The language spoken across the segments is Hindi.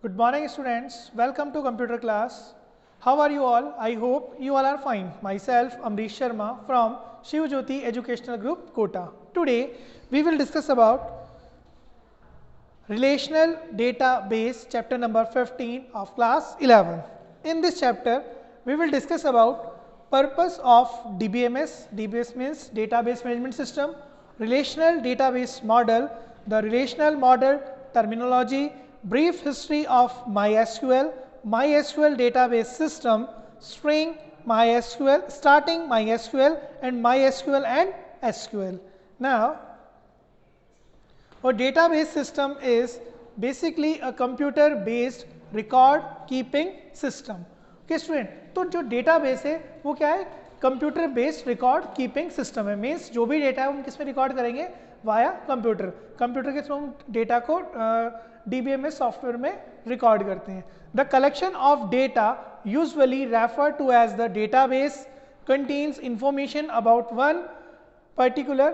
Good morning students, welcome to computer class. How are you all? I hope you all are fine. Myself Amrish Sharma from Shiv Jyoti Educational Group Kota. Today we will discuss about Relational Database chapter number 15 of class 11. In this chapter we will discuss about purpose of DBMS. DBMS means Database Management System, Relational Database Model, the relational model terminology, brief history of MySQL, MySQL database system, string MySQL, starting MySQL and MySQL and SQL. Now, a database system is basically a computer based record keeping system. Okay student, तो जो database है वो क्या है? Computer based record keeping system है. मीन्स जो भी डेटा है हम किस में रिकॉर्ड करेंगे? Via computer. कंप्यूटर के थ्रू हम डेटा को DBMS सॉफ्टवेयर में रिकॉर्ड करते हैं. The collection of data usually refer to as the database contains information about one particular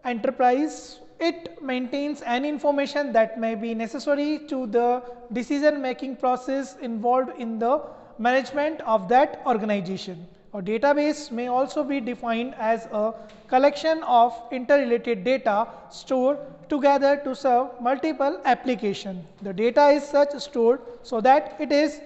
enterprise. It maintains any information that may be necessary to the decision making process involved in the management of that organization. A database may also be defined as a collection of interrelated data stored together to serve multiple applications. The data is such stored so that it is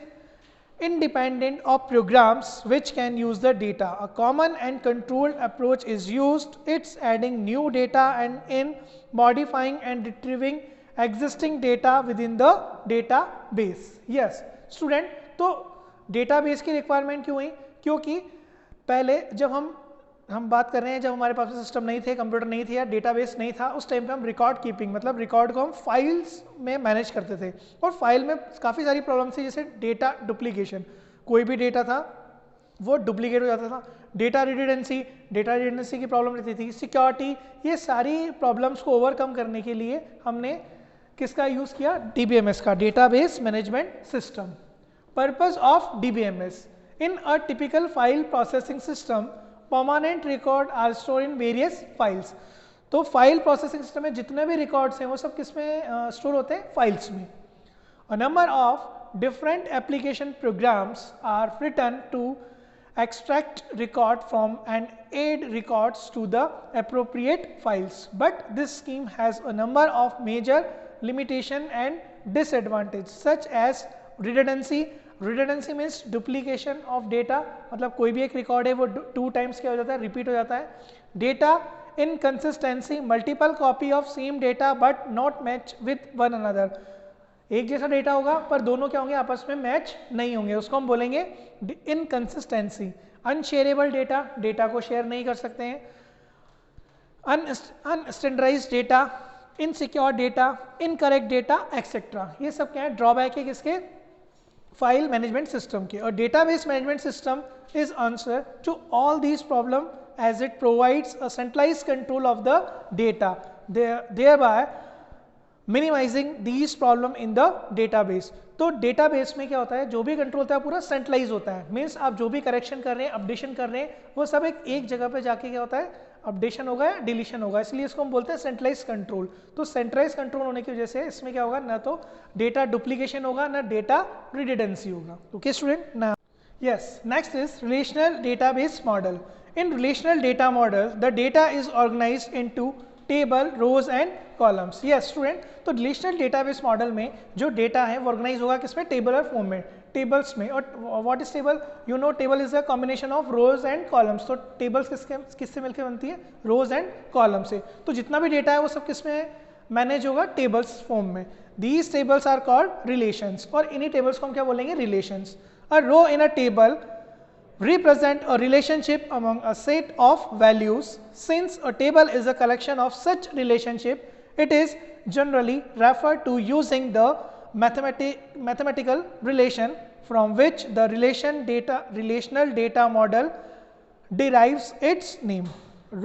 independent of programs which can use the data. A common and controlled approach is used. It's adding new data and in modifying and retrieving existing data within the database. Yes, student, तो database की requirement क्यों हुई? क्योंकि पहले जब हम बात कर रहे हैं, जब हमारे पास सिस्टम नहीं थे, कंप्यूटर नहीं थे या डेटाबेस नहीं था, उस टाइम पे हम रिकॉर्ड कीपिंग मतलब रिकॉर्ड को हम फाइल्स में मैनेज करते थे. और फाइल में काफ़ी सारी प्रॉब्लम थी, जैसे डेटा डुप्लीकेशन. कोई भी डेटा था वो डुप्लीकेट हो जाता था. डेटा रिडंडेंसी की प्रॉब्लम रहती थी. सिक्योरिटी, ये सारी प्रॉब्लम्स को ओवरकम करने के लिए हमने किसका यूज़ किया? DBMS का, database management system. Purpose of DBMS. In a typical file processing system, permanent record are stored in various files. तो फाइल प्रोसेसिंग सिस्टम में जितने भी रिकॉर्ड्स हैं वो सब किस में स्टोर होते हैं? फाइल्स में. A number of different application programs are written to extract record from and add records to the appropriate files. But this scheme has a number of major limitations and disadvantages such as redundancy. Redundancy means duplication of data, मतलब कोई भी एक रिकॉर्ड है वो 2 टाइम्स क्या हो जाता है? रिपीट हो जाता है. Data inconsistency, multiple copy of same data but not match with one another. एक जैसा डेटा होगा पर दोनों क्या होंगे? आपस में मैच नहीं होंगे, उसको हम बोलेंगे इनकंसिस्टेंसी. अनशेयरेबल डेटा, डेटा को शेयर नहीं कर सकते हैं. Unstandardized data, insecure data, incorrect data etcetera. ये सब क्या है? ड्रॉबैक है किसके? फाइल मैनेजमेंट सिस्टम के. और database management system is answer to all these problem as it provides a centralize control of the data, thereby minimizing these problem in the database. तो डेटाबेस में क्या होता है? जो भी कंट्रोल होता है पूरा सेंट्रलाइज होता है. मीन्स आप जो भी करेक्शन कर रहे हैं, अपडेशन कर रहे हैं, वो सब एक जगह पे जाके क्या होता है? अपडेशन होगा या डिलीशन होगा. इसलिए इसको हम बोलते हैं सेंट्रलाइज कंट्रोल. तो सेंट्रलाइज कंट्रोल होने की वजह से इसमें क्या होगा? ना तो डेटा डुप्लीकेशन होगा ना डेटा रिडंडेंसी होगा. Okay student. ना yes, next is relational database model. In relational data model, the data is organized into table, rows and columns. Yes student, तो relational database model में जो डेटा है वो ऑर्गेनाइज होगा किसमें? टेबलर फॉर्म में, टेबल्स में. और what is table? You know table is a combination of rose and columns. तो टेबल्स किससे मिलकर बनती है? रोज एंड कॉलम से. तो जितना भी डेटा है वो सब किसमें मैनेज होगा? टेबल्स फॉर्म में. These tables are called relations. और इन्हीं टेबल्स को हम क्या बोलेंगे? Relations. A row in a table represent a relationship among a set of values. Since a table is a collection of such relationship, it is generally referred to using the mathematical relation from which the relational data model derives its name.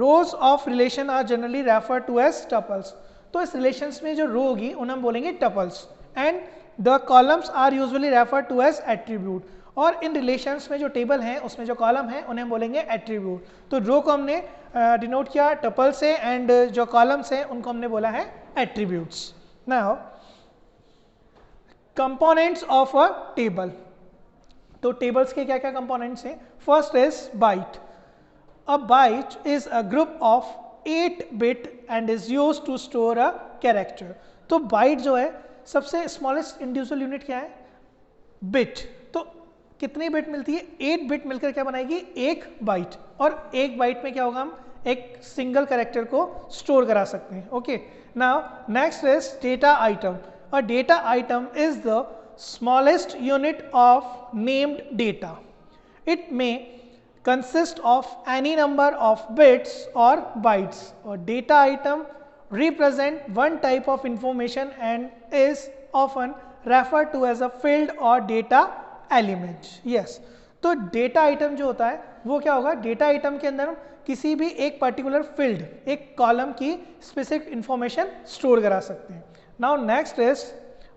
Rows of relation are generally referred to as tuples. तो इस relations में जो row होगी उन्हें हम बोलेंगे tuples. And the columns are usually referred to as attribute. और इन रिलेशंस में जो टेबल है उसमें जो कॉलम है उन्हें हम बोलेंगे एट्रीब्यूट. तो रो को हमने डिनोट किया टपल से एंड जो कॉलम्स हैं उनको हमने बोला है attributes. Now components of a table. तो टेबल्स के क्या क्या कंपोनेंट्स हैं? First is byte. A byte is a group of 8 bit and is used to store a character. तो बाइट जो है सबसे स्मॉलेस्ट इंडिविजुअल यूनिट क्या है? बिट। तो कितनी बिट मिलती है? 8 बिट मिलकर क्या बनाएगी? एक बाइट। और एक बाइट में क्या होगा? हम एक सिंगल कैरेक्टर को स्टोर करा सकते हैं। Okay, now next is data item. A data item is the smallest unit of named data. It may consist of any number of bits or bytes. A data item represent one type of information and is often referred to as a field or data element. Yes, तो डेटा आइटम जो होता है वो क्या होगा? डेटा आइटम के अंदर हम किसी भी एक पर्टिकुलर फील्ड, एक कॉलम की स्पेसिफिक इंफॉर्मेशन स्टोर करा सकते हैं। Now next is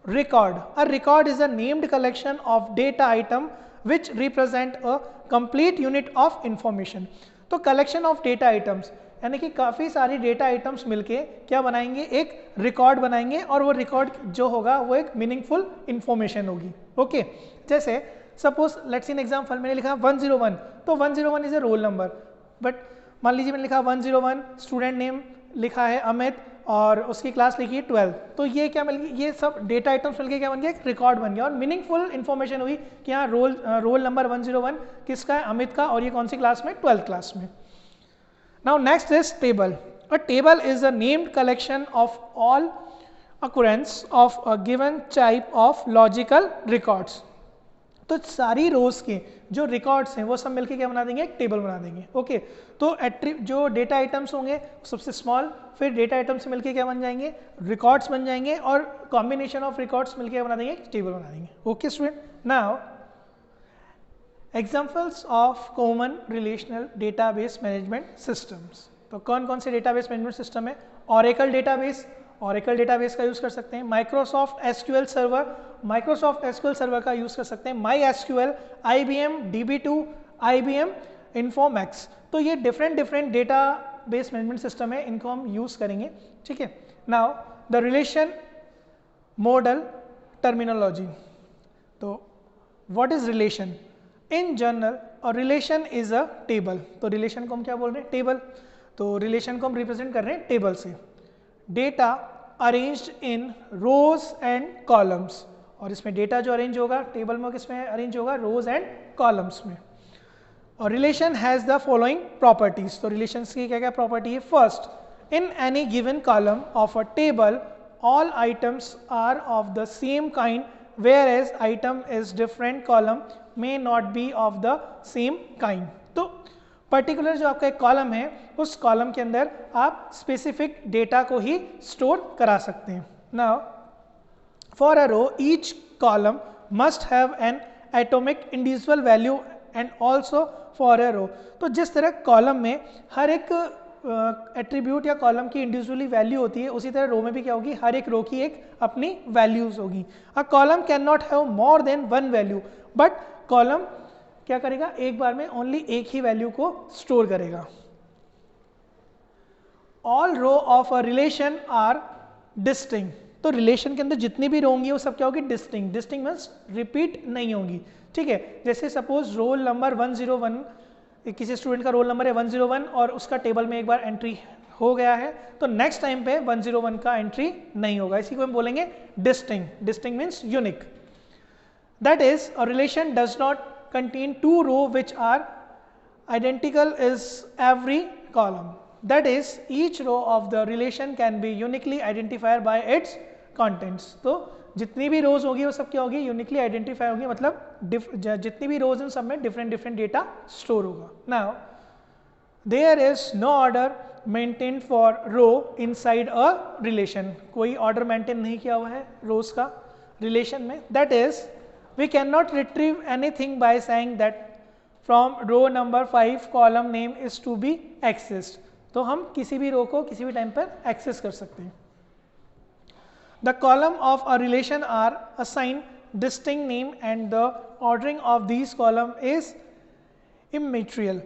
record. A record is a named collection of data item which represent a complete unit of information. तो collection of data items यानी कि काफ़ी सारी डेटा आइटम्स मिलके क्या बनाएंगे? एक रिकॉर्ड बनाएंगे और वो रिकॉर्ड जो होगा वो एक मीनिंगफुल इंफॉर्मेशन होगी। ओके, जैसे सपोज लेट्स इन एग्जाम्पल मैंने लिखा 101, तो 101 is a roll number, but मान लीजिए मैंने लिखा 101, स्टूडेंट नेम लिखा है अमित और उसकी क्लास लिखी है 12, तो ये क्या मिल गई? ये सब डेटा आइटम्स मिलके क्या बन गया? एक रिकॉर्ड बन गया और मीनिंगफुल इन्फॉर्मेशन हुई कि हाँ रोल नंबर 101 किसका है? अमित का, और ये कौन सी क्लास में? 12th क्लास में। Now next is table. A table is a named collection of all occurrence of a given type of logical records. तो सारी रोज के जो रिकॉर्ड्स हैं वो सब मिलके क्या बना देंगे? एक टेबल बना देंगे। ओके, तो जो डेटा आइटम्स होंगे सबसे स्मॉल, फिर डेटा आइटम से मिलके क्या बन जाएंगे? रिकॉर्ड्स बन जाएंगे, और कॉम्बिनेशन ऑफ रिकॉर्ड्स मिलके क्या बना देंगे? एक टेबल बना देंगे। Okay student, now examples of common relational database management systems. तो कौन कौन से डेटाबेस मैनेजमेंट सिस्टम है? ऑरेकल डेटाबेस, ऑरेकल डेटाबेस का यूज कर सकते हैं। Microsoft SQL server, Microsoft SQL server का यूज कर सकते हैं। My SQL, IBM DB2, IBM इन्फोमैक्स। तो ये डिफरेंट डेटाबेस मैनेजमेंट सिस्टम है, इनको हम यूज करेंगे। ठीक है, now the relation model terminology. तो what is relation? In general a relation is a table. तो रिलेशन को हम क्या बोल रहे हैं? टेबल। तो रिलेशन को हम रिप्रेजेंट कर रहे हैं टेबल से। Data arranged in rows and columns, और इसमें डेटा जो अरेंज होगा टेबल में किसमें अरेंज होगा? रोज एंड कॉलम्स में। और relation has the following properties. तो रिलेशंस की क्या क्या प्रॉपर्टी है? First, in any given column of a table all items are of the same kind whereas item is different column may not be of the same kind. तो पर्टिकुलर जो आपका एक कॉलम है उस कॉलम के अंदर आप स्पेसिफिक डेटा को ही स्टोर करा सकते हैं। Now for a row each column must have an atomic individual value and also for a row. तो जिस तरह कॉलम में हर एक एट्रीब्यूट या कॉलम की इंडिविजुअली वैल्यू होती है, उसी तरह रो में भी क्या होगी? हर एक रो की एक अपनी वैल्यूज होगी। A column cannot have more than one value, but column क्या करेगा? एक बार में ओनली एक ही वैल्यू को स्टोर करेगा। All row of a relation are distinct. तो रिलेशन के अंदर जितनी भी रो होंगी वो सब क्या होगी? डिस्टिंक्ट। डिस्टिंक्ट मींस रिपीट नहीं होंगी। ठीक है, जैसे सपोज रोल नंबर 101, किसी स्टूडेंट का रोल नंबर है 101 और उसका टेबल में एक बार एंट्री हो गया है, तो नेक्स्ट टाइम पे 101 का एंट्री नहीं होगा। इसी को हम बोलेंगे distinct. Distinct means unique. That is a relation does not contain two rows which are identical is every column. That is, each row of the relation can be uniquely identified by its contents. तो जितनी भी रोज होगी वो सब क्या होगी? यूनिकली आइडेंटिफाई होगी, मतलब जितनी भी रोज हैं सब में डिफरेंट डेटा स्टोर होगा। Now there is no order maintain for row inside a relation. कोई ऑर्डर मेंटेन नहीं किया हुआ है रोज का रिलेशन में। That is we cannot retrieve anything by saying that from row number 5 column name is to be accessed. तो हम किसी भी रो को किसी भी टाइम पर एक्सेस कर सकते हैं। The column of a relation are assigned distinct name and the ordering of these column is immaterial.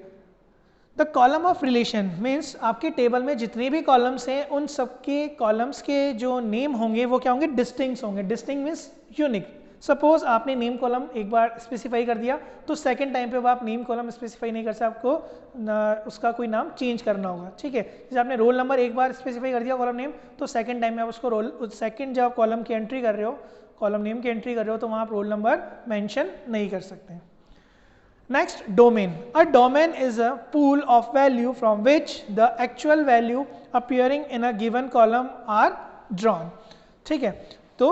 The column of relation means आपके टेबल में जितने भी कॉलम्स हैं उन सबके कॉलम्स के जो नेम होंगे वो क्या होंगे? डिस्टिंक्ट होंगे। Distinct means unique. सपोज आपने नेम कॉलम एक बार स्पेसिफाई कर दिया तो सेकंड टाइम पे आप नेम कॉलम स्पेसिफाई नहीं कर सकते, आपको उसका कोई नाम चेंज करना होगा, ठीक है। जैसे आपने रोल नंबर एक बार स्पेसिफाई कर दिया कॉलम नेम, तो सेकंड टाइम में आप उसको सेकंड जब आप कॉलम की एंट्री कर रहे हो, कॉलम नेम की एंट्री कर रहे हो, तो वहाँ आप रोल नंबर मेंशन नहीं कर सकते। Next, domain. A domain is a pool of value from which the actual value appearing in a given column are drawn. ठीक है, तो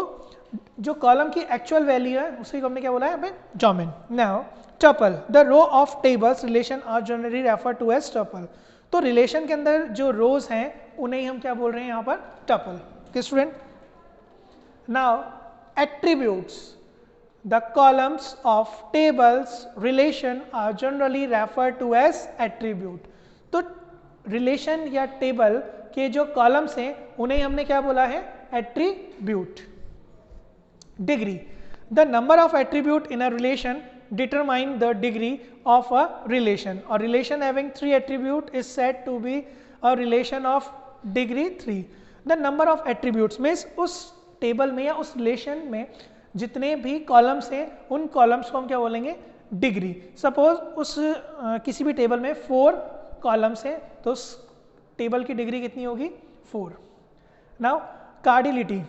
जो कॉलम की एक्चुअल वैल्यू है उसी को हमने क्या बोला है यहाँ पे, domain. Now tuple, the row of tables relation are generally refer to as tuple. तो रिलेशन के अंदर जो रोज हैं उन्हें हम क्या बोल रहे हैं यहाँ पर, tuple. Okay student, now attributes, the columns of tables relation are generally referred to as attribute। तो relation या table के जो columns हैं उन्हें हमने क्या बोला है, attribute। degree, the number of attribute in a relation determine the degree of a relation। और relation having 3 attribute is said to be a relation of degree 3। the number of attributes means उस table में या उस relation में जितने भी कॉलम्स हैं उन कॉलम्स को हम क्या बोलेंगे, डिग्री। सपोज उस किसी भी टेबल में 4 कॉलम्स हैं तो उस टेबल की डिग्री कितनी होगी, 4। Now cardinality,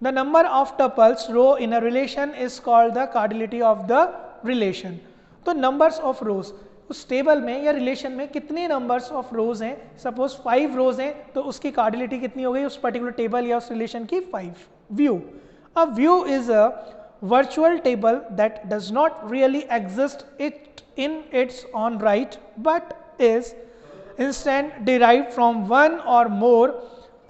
the number of tuples row in a relation is called the cardinality of the relation. तो नंबर्स ऑफ रोज, उस टेबल में या रिलेशन में कितने नंबर्स ऑफ रोज हैं, सपोज 5 रोज हैं तो उसकी कार्डिलिटी कितनी हो गई उस पर्टिकुलर टेबल या उस रिलेशन की, 5। View, a view is a virtual table that does not really exist in its own right but is instead derived from one or more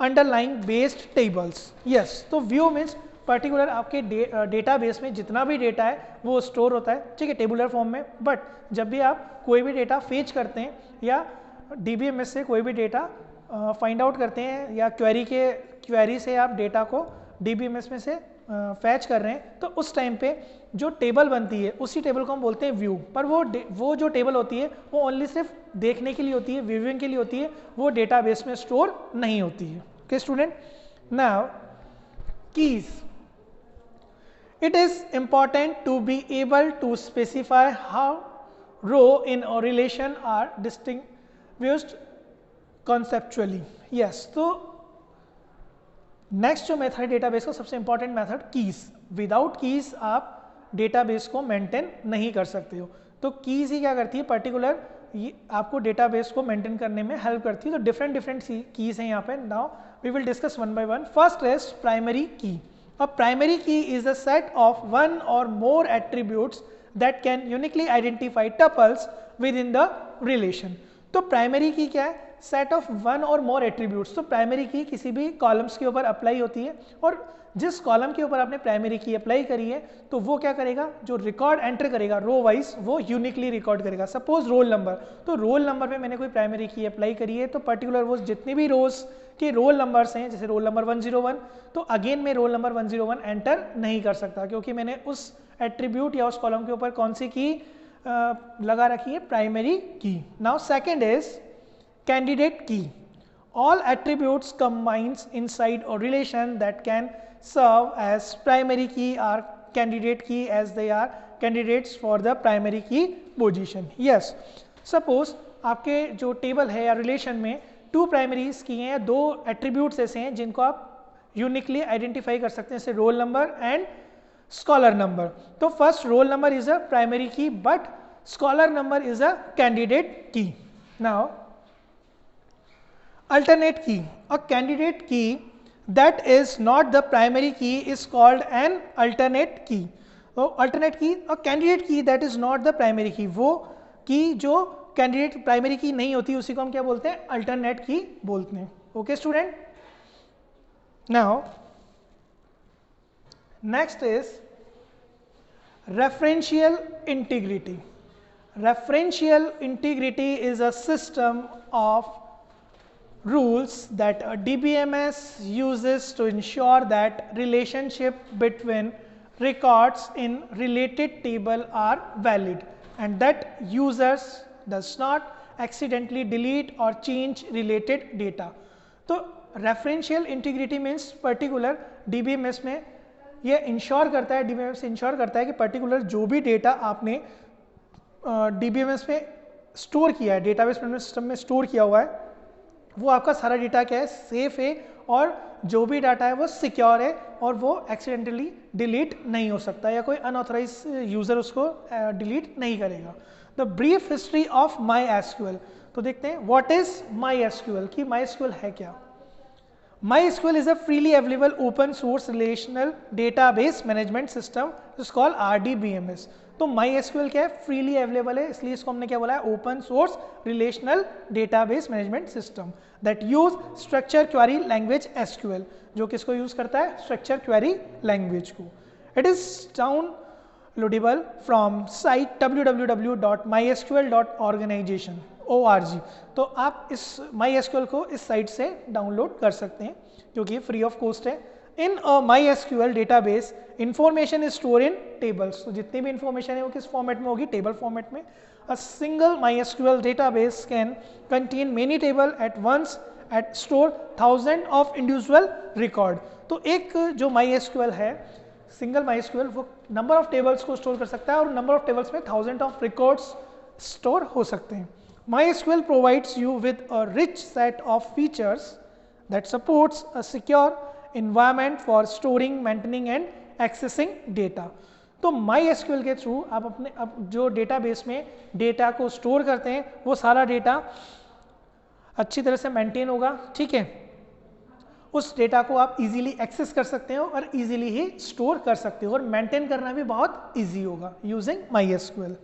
underlying based tables। yes, तो view means पर्टिकुलर आपके डेटाबेस में जितना भी डेटा है वो स्टोर होता है, ठीक है, टेबुलर फॉर्म में। बट जब भी आप कोई भी डेटा फेच करते हैं या DBMS से कोई भी डेटा फाइंड आउट करते हैं या क्वेरी से आप डेटा को DBMS में से फैच कर रहे हैं, तो उस टाइम पे जो टेबल बनती है उसी टेबल को हम बोलते हैं व्यू। पर वो जो टेबल होती है वो ओनली सिर्फ देखने के लिए होती है, व्यूइंग के लिए होती है, वो डेटाबेस में स्टोर नहीं होती है। Okay student, now keys, it is important to be able to specify how row in और relation are distinguished conceptually. Yes, तो नेक्स्ट जो मेथड है डेटाबेस का सबसे important method, keys. Without keys आप डेटाबेस को मेंटेन नहीं कर सकते हो। तो कीज ही क्या करती है, पर्टिकुलर आपको डेटाबेस को मेंटेन करने में हेल्प करती है। तो डिफरेंट कीज हैं यहाँ पे। Now we will discuss one by one. First is primary key. A primary key is a set of one or more attributes that can uniquely identify tuples with in the relation. तो प्राइमरी की क्या है, set of one or more attributes. तो प्राइमरी की किसी भी कॉलम्स के ऊपर अप्लाई होती है और जिस कॉलम के ऊपर आपने प्राइमरी की अप्लाई करी है तो वो क्या करेगा, जो रिकॉर्ड एंटर करेगा रो वाइज वो यूनिकली रिकॉर्ड करेगा। सपोज रोल नंबर, तो रोल नंबर पे मैंने कोई प्राइमरी की अप्लाई करी है तो पर्टिकुलर वो जितने भी रोज के रोल नंबर्स हैं, जैसे रोल नंबर 101, तो अगेन मैं रोल नंबर 101 एंटर नहीं कर सकता क्योंकि मैंने उस एट्रीब्यूट या उस कॉलम के ऊपर कौन सी की लगा रखी है, प्राइमरी की। Now second is candidate key. All attributes combines inside a relation that can serve as primary key are candidate key as they are candidates for the primary key position. Yes, suppose आपके जो टेबल है या रिलेशन में 2 प्राइमरीज की हैं या 2 एट्रीब्यूट्स ऐसे हैं जिनको आप यूनिकली आइडेंटिफाई कर सकते हैं, जैसे roll number and scholar number. तो first roll number is a primary key but scholar number is a candidate key. Now alternate key, a candidate key that is not the primary key is called an alternate key। तो alternate key, a candidate key that is not the primary key, वो की जो कैंडिडेट प्राइमरी की नहीं होती उसी को हम क्या बोलते हैं, अल्टरनेट की बोलते हैं। Okay student, now next is referential integrity। referential integrity is a system of rules that a DBMS uses to ensure that relationship between records in related table are valid and that users does not accidentally delete or change related data। तो referential integrity means particular DBMS में ये इंश्योर करता है, DBMS इंश्योर करता है कि पर्टिकुलर जो भी डेटा आपने DBMS में स्टोर किया है, डेटाबेस मैनेजमेंट सिस्टम में स्टोर किया हुआ है, वो आपका सारा डेटा क्या है, सेफ है, और जो भी डाटा है वो सिक्योर है और वो एक्सीडेंटली डिलीट नहीं हो सकता या कोई अनऑथराइज यूजर उसको डिलीट नहीं करेगा। The brief history of my SQL, तो देखते हैं व्हाट इज माई एसक्यूएल, कि माई एसक्यूएल है क्या। MySQL is a freely available open source relational database management system is called RDBMS। तो MySQL क्या है, फ्रीली अवेलेबल है, इसलिए इसको हमने क्या बोला है, open source relational database management system that use structure query language SQL, जो किसको यूज करता है, स्ट्रक्चर क्वेरी लैंग्वेज को। It is downloadable from site www.mysql.organization.org। तो आप इस MySQL को इस साइट से डाउनलोड कर सकते हैं क्योंकि फ्री ऑफ कॉस्ट है। इन MySQL database information is store in tables, तो जितनी भी इंफॉर्मेशन है वो किस फॉर्मेट में होगी, टेबल फॉर्मेट में। A single MySQL database can contain many table at once at store 1000 of individual record. तो एक जो MySQL है, सिंगल MySQL, वो नंबर ऑफ टेबल्स को स्टोर कर सकता है और नंबर ऑफ टेबल्स में 1000 ऑफ रिकॉर्ड्स स्टोर हो सकते हैं। MySQL provides you with a rich set of features that supports a secure environment for storing, maintaining and accessing data। तो MySQL के थ्रू आप अपने जो डेटाबेस में डेटा को स्टोर करते हैं वो सारा डेटा अच्छी तरह से मेंटेन होगा, ठीक है। उस डेटा को आप इजीली एक्सेस कर सकते हो और इजीली ही स्टोर कर सकते हो और मेंटेन करना भी बहुत इजी होगा यूजिंग MySQL।